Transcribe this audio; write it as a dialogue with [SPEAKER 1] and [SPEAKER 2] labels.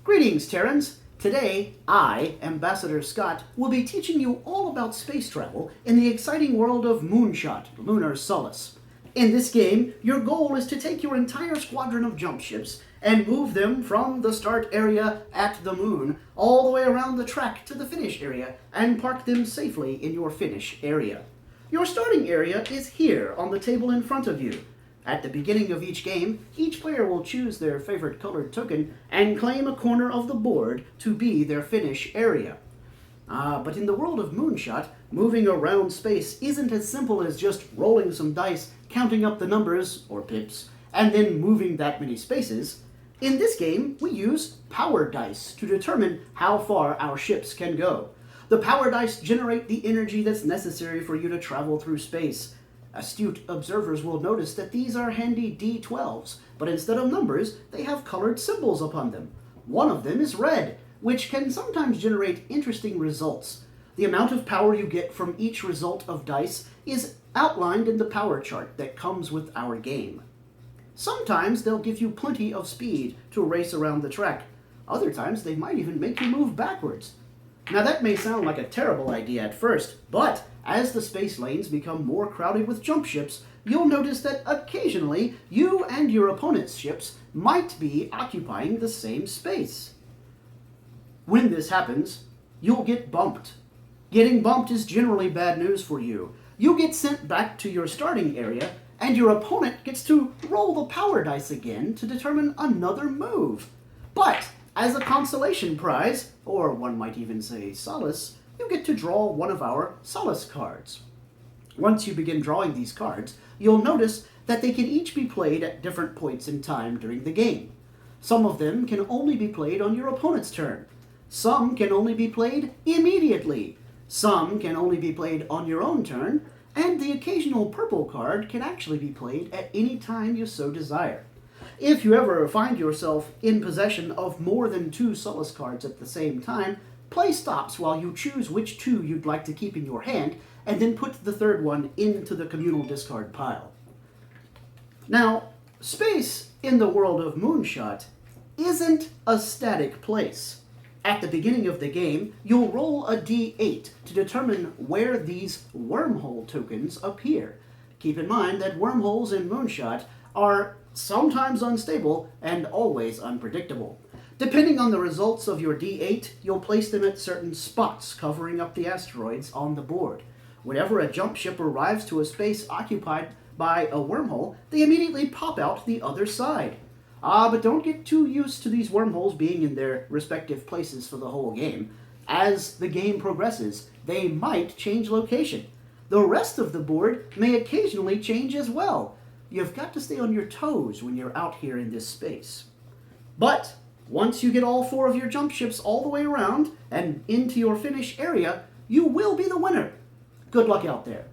[SPEAKER 1] Greetings, Terrans! Today, I, Ambassador Scott, will be teaching you all about space travel in the exciting world of Moonshot, Lunar Solace. In this game, your goal is to take your entire squadron of jump ships and move them from the start area at the moon all the way around the track to the finish area and park them safely in your finish area. Your starting area is here on the table in front of you. At the beginning of each game, each player will choose their favorite colored token and claim a corner of the board to be their finish area. But in the world of Moonshot, moving around space isn't as simple as just rolling some dice, counting up the numbers, or pips, and then moving that many spaces. In this game, we use power dice to determine how far our ships can go. The power dice generate the energy that's necessary for you to travel through space. Astute observers will notice that these are handy D12s, but instead of numbers, they have colored symbols upon them. One of them is red, which can sometimes generate interesting results. The amount of power you get from each result of dice is outlined in the power chart that comes with our game. Sometimes they'll give you plenty of speed to race around the track. Other times they might even make you move backwards. Now that may sound like a terrible idea at first, but as the space lanes become more crowded with jump ships, you'll notice that occasionally you and your opponent's ships might be occupying the same space. When this happens, you'll get bumped. Getting bumped is generally bad news for you. You get sent back to your starting area, and your opponent gets to roll the power dice again to determine another move. But as a consolation prize, or one might even say solace, you get to draw one of our Solace cards. Once you begin drawing these cards, you'll notice that they can each be played at different points in time during the game. Some of them can only be played on your opponent's turn. Some can only be played immediately. Some can only be played on your own turn, and the occasional purple card can actually be played at any time you so desire. If you ever find yourself in possession of more than 2 Solace cards at the same time, play stops while you choose which 2 you'd like to keep in your hand, and then put the third one into the communal discard pile. Now, space in the world of Moonshot isn't a static place. At the beginning of the game, you'll roll a d8 to determine where these wormhole tokens appear. Keep in mind that wormholes in Moonshot are sometimes unstable and always unpredictable. Depending on the results of your D8, you'll place them at certain spots covering up the asteroids on the board. Whenever a jump ship arrives to a space occupied by a wormhole, they immediately pop out the other side. But don't get too used to these wormholes being in their respective places for the whole game. As the game progresses, they might change location. The rest of the board may occasionally change as well. You've got to stay on your toes when you're out here in this space. But once you get all 4 of your jump ships all the way around and into your finish area, you will be the winner. Good luck out there.